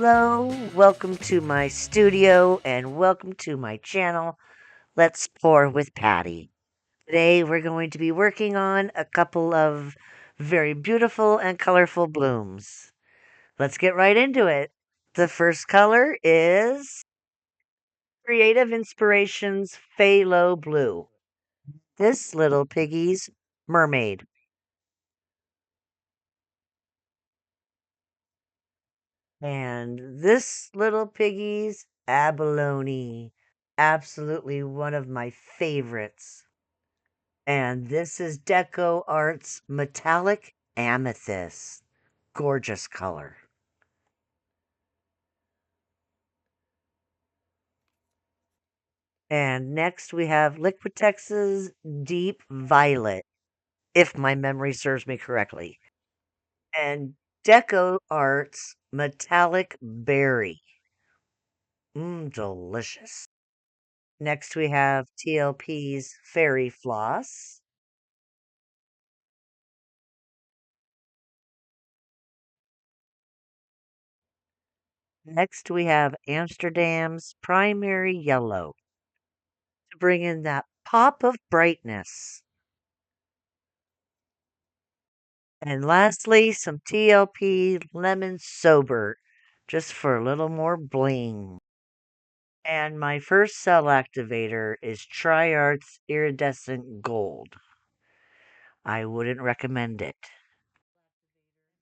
Hello, welcome to my studio and welcome to my channel. Let's pour with Patty. Today we're going to be working on a couple of very beautiful and colorful blooms. Let's get right into it. The first color is Creative Inspirations Phthalo Blue. This little piggy's mermaid. And this little piggy's abalone. Absolutely one of my favorites. And this is Deco Art's Metallic Amethyst. Gorgeous color. And next we have Liquitex's Deep Violet, if my memory serves me correctly. And Deco Art's Metallic Berry. Delicious. Next we have TLP's Fairy Floss. Next we have Amsterdam's Primary Yellow to bring in that pop of brightness. And lastly, some TLP Lemon Sober, just for a little more bling. And my first cell activator is TriArt's Iridescent Gold. I wouldn't recommend it.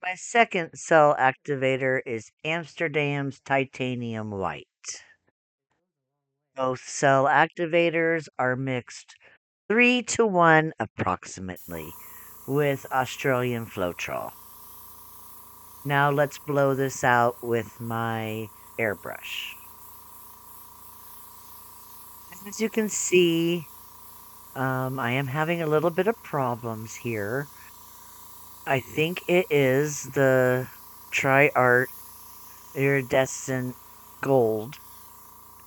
My second cell activator is Amsterdam's Titanium White. Both cell activators are mixed 3-1 approximately with Australian Floetrol. Now let's blow this out with my airbrush. As you can see, I am having a little bit of problems here. I think it is the TriArt Iridescent Gold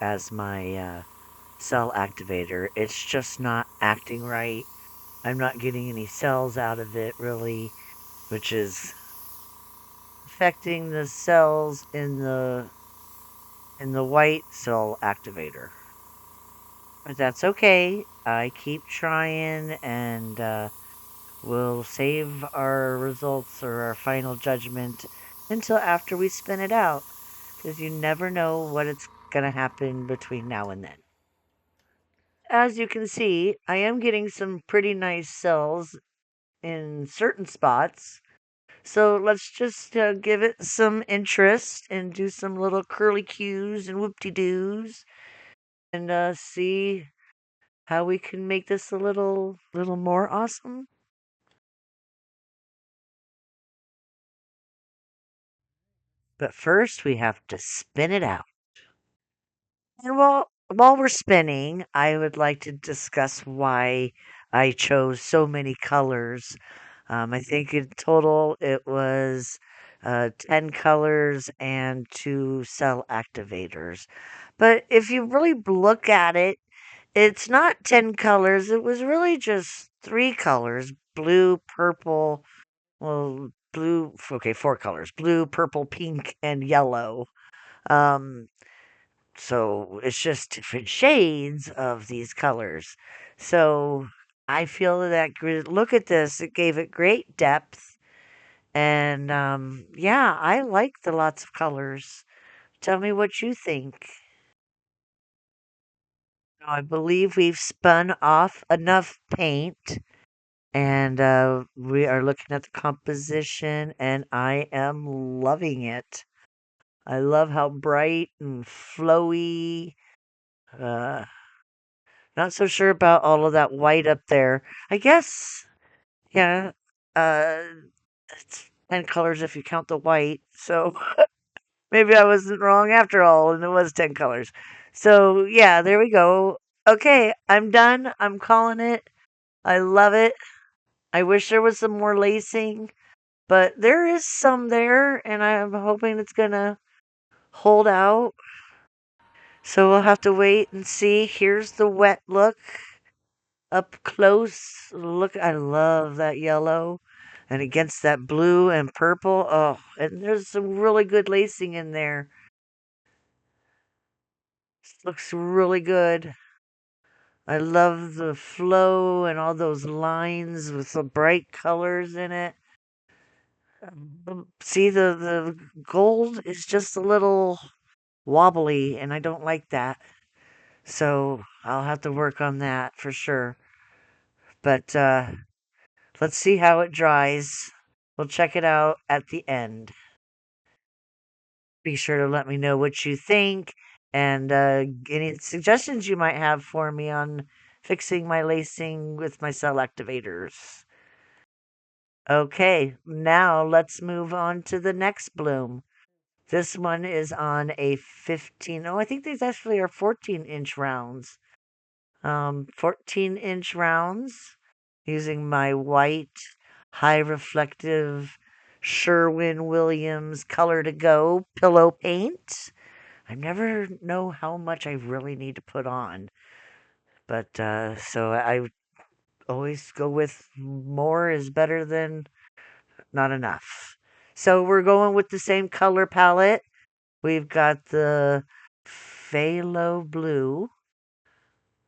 as my cell activator. It's just not acting right. I'm not getting any cells out of it really, which is affecting the cells in the white cell activator. But that's okay. I keep trying and we'll save our results or our final judgment until after we spin it out. Because you never know what it's going to happen between now and then. As you can see, I am getting some pretty nice cells in certain spots. So let's just give it some interest and do some little curly cues and whoop-de-doos and see how we can make this a little more awesome. But first we have to spin it out. And while we're spinning, I would like to discuss why I chose so many colors. I think in total it was 10 colors and 2 cell activators. But if you really look at it, it's not 10 colors. It was really just 3 colors: blue, purple, well, blue, okay, 4 colors: blue, purple, pink, and yellow. Um, so it's just different shades of these colors. So I feel that look at this, it gave it great depth. And yeah, I like the lots of colors. Tell me what you think. Now, I believe we've spun off enough paint, and we are looking at the composition, and I am loving it. I love how bright and flowy. Uh, Not so sure about all of that white up there. I guess, yeah, uh, it's 10 colors if you count the white. So maybe I wasn't wrong after all, and it was 10 colors. So yeah, there we go. Okay, I'm done. I'm calling it. I love it. I wish there was some more lacing, but there is some there, and I'm hoping it's gonna hold out. So we'll have to wait and see. Here's the wet look. Up close, look, I love that yellow. And against that blue and purple, oh, and there's some really good lacing in there. Looks really good. I love the flow and all those lines with the bright colors in it. See, the gold is just a little wobbly, and I don't like that. So I'll have to work on that for sure. But let's see how it dries. We'll check it out at the end. Be sure to let me know what you think and any suggestions you might have for me on fixing my lacing with my cell activators. Okay, now let's move on to the next bloom. This one is on a 15. Oh, I think these actually are 14-inch rounds. 14-inch rounds using my white, high reflective Sherwin-Williams Color to Go pillow paint. I never know how much I really need to put on, but so I always go with more is better than not enough. So we're going with the same color palette. We've got the Phthalo Blue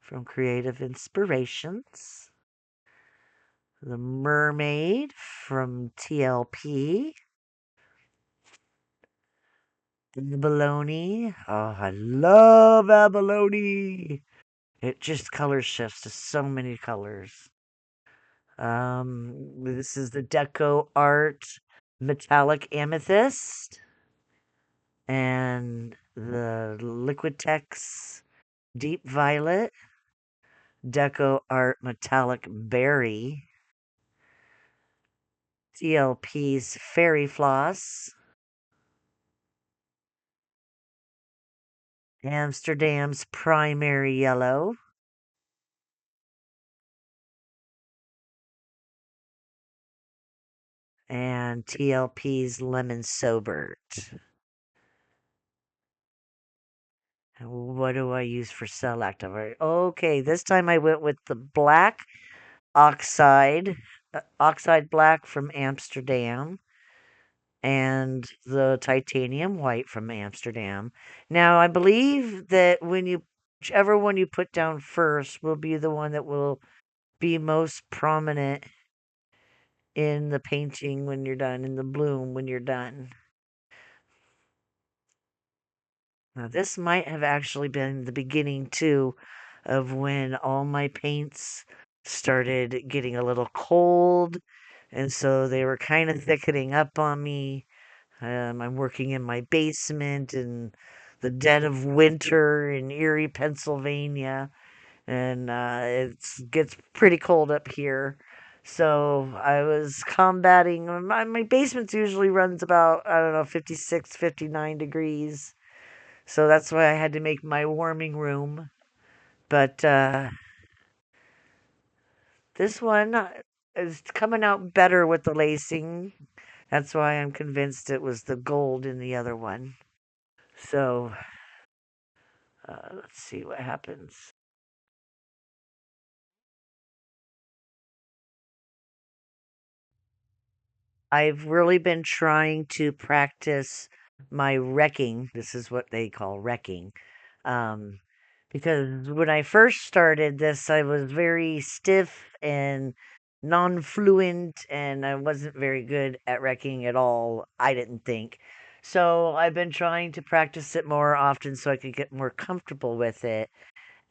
from Creative Inspirations, the Mermaid from TLP, Abalone. Oh, I love Abalone. It just color shifts to so many colors. This is the Deco Art Metallic Amethyst and the Liquitex Deep Violet, Deco Art Metallic Berry, TLP's Fairy Floss, Amsterdam's Primary Yellow, and TLP's Lemon Sobert. What do I use for cell activator? Okay, this time I went with the black oxide, oxide black from Amsterdam, and the titanium white from Amsterdam. Now, I believe that whichever one you put down first will be the one that will be most prominent in the painting when you're done, in the bloom when you're done. Now, this might have actually been the beginning, too, of when all my paints started getting a little cold, and so they were kind of thickening up on me. I'm working in my basement in the dead of winter in Erie, Pennsylvania, and it gets pretty cold up here. So I was combating. My basement usually runs about, I don't know, 56, 59 degrees. So that's why I had to make my warming room. But this one is coming out better with the lacing. That's why I'm convinced it was the gold in the other one. So let's see what happens. I've really been trying to practice my wrecking. This is what they call wrecking. Um, because when I first started this, I was very stiff and non fluent, and I wasn't very good at wrecking at all, I didn't think. So I've been trying to practice it more often so I could get more comfortable with it.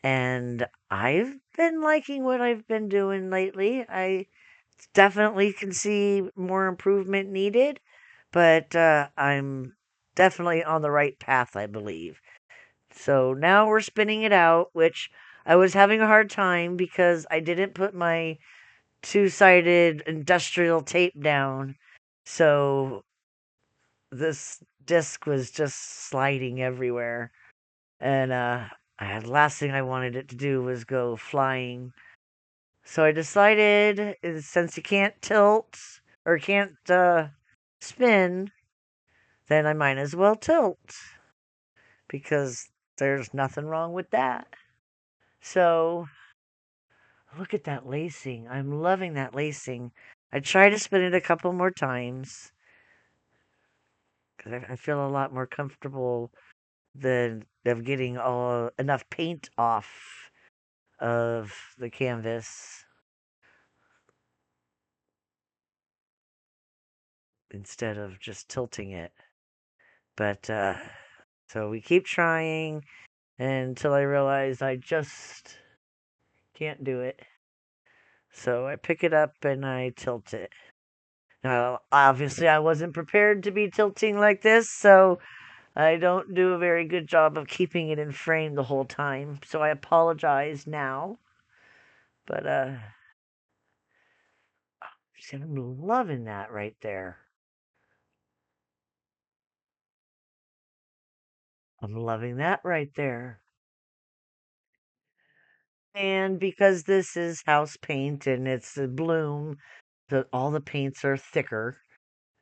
And I've been liking what I've been doing lately. I definitely can see more improvement needed, but I'm definitely on the right path, I believe. So now we're spinning it out, which I was having a hard time because I didn't put my two-sided industrial tape down. So this disc was just sliding everywhere. And last thing I wanted it to do was go flying. So I decided, since you can't tilt or can't spin, then I might as well tilt because there's nothing wrong with that. So look at that lacing. I'm loving that lacing. I tried to spin it a couple more times because I feel a lot more comfortable of getting enough paint off of the canvas instead of just tilting it. But so we keep trying until I realize I just can't do it. So I pick it up and I tilt it. Now, obviously, I wasn't prepared to be tilting like this, so I don't do a very good job of keeping it in frame the whole time. So I apologize now. But I'm loving that right there. I'm loving that right there. And because this is house paint and it's a bloom, all the paints are thicker.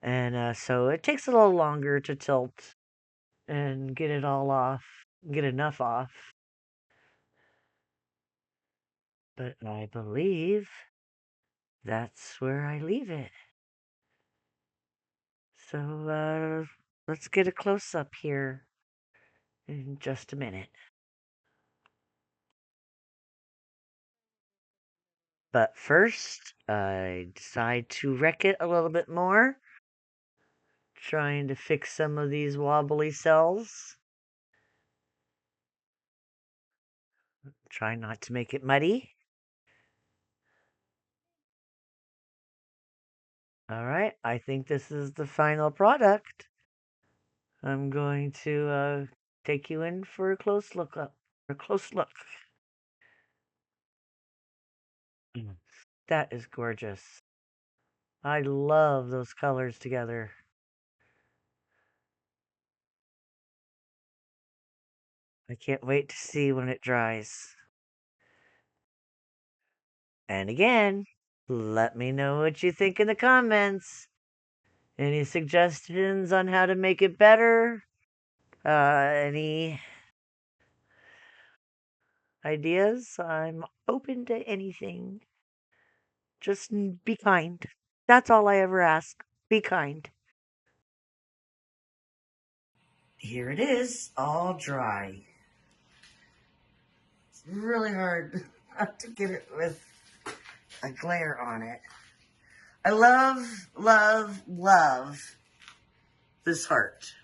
And so it takes a little longer to tilt and get it all off, get enough off. But I believe that's where I leave it. So let's get a close up here in just a minute. But first, I decide to wreck it a little bit more, trying to fix some of these wobbly cells. Try not to make it muddy. All right, I think this is the final product. I'm going to take you in for a close look up. A close look. That is gorgeous. I love those colors together. I can't wait to see when it dries. And again, let me know what you think in the comments. Any suggestions on how to make it better? Any ideas? I'm open to anything. Just be kind. That's all I ever ask. Be kind. Here it is, all dry. It's really hard not to get it with a glare on it. I love, love, love this heart.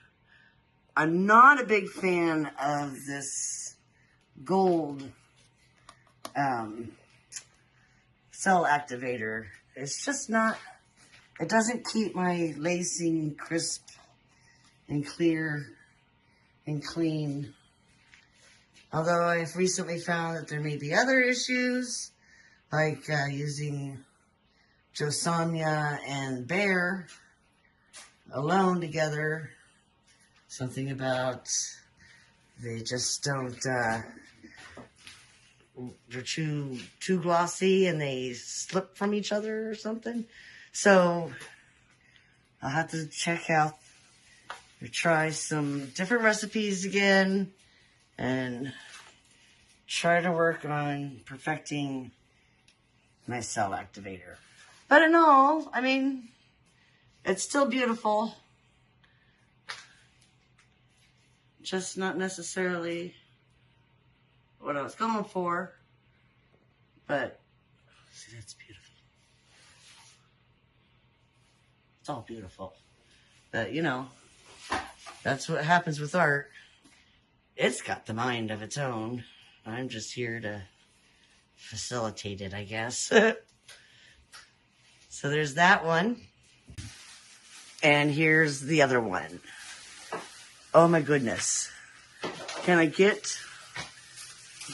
I'm not a big fan of this gold cell activator. It's just not, it doesn't keep my lacing crisp and clear and clean. Although I've recently found that there may be other issues, like using JoSonja and Behr alone together. Something about they just don't, they're too glossy and they slip from each other or something. So I'll have to check out or try some different recipes again and try to work on perfecting my cell activator. But in all, I mean, it's still beautiful. Just not necessarily what I was going for. But, see, that's beautiful. It's all beautiful. But, you know, that's what happens with art. It's got the mind of its own. I'm just here to facilitate it, I guess. So there's that one. And here's the other one. Oh my goodness. Can I get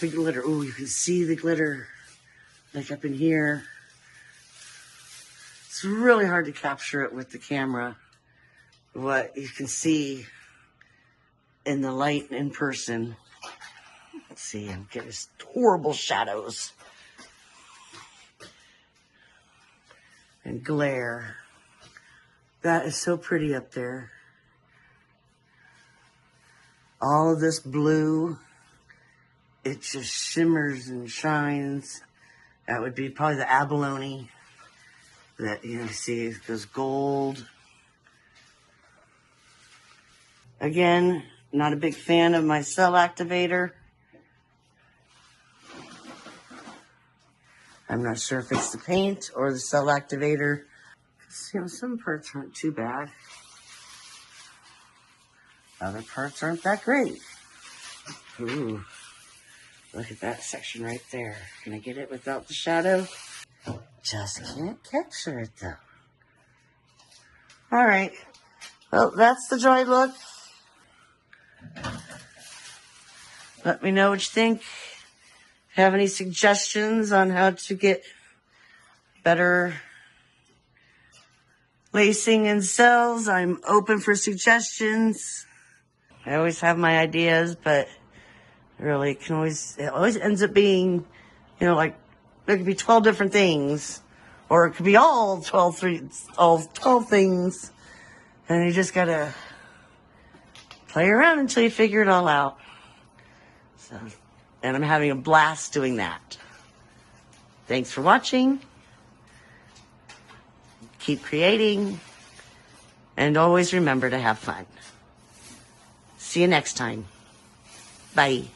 the glitter? Oh, you can see the glitter like up in here. It's really hard to capture it with the camera. What you can see in the light in person. Let's see, I'm getting horrible shadows and glare. That is so pretty up there. All of this blue, it just shimmers and shines. That would be probably the abalone that you see, goes gold. Again, Not a big fan of my cell activator. I'm not sure if it's the paint or the cell activator. You know, some parts aren't too bad. Other parts aren't that great. Ooh, look at that section right there. Can I get it without the shadow? Just can't capture it though. All right, well, that's the dry look. Let me know what you think. Have any suggestions on how to get better lacing in cells? I'm open for suggestions. I always have my ideas, but really it always ends up being, you know, like there could be 12 different things, or it could be all 12 things, and you just gotta play around until you figure it all out. So, and I'm having a blast doing that. Thanks for watching. Keep creating, and always remember to have fun. See you next time. Bye.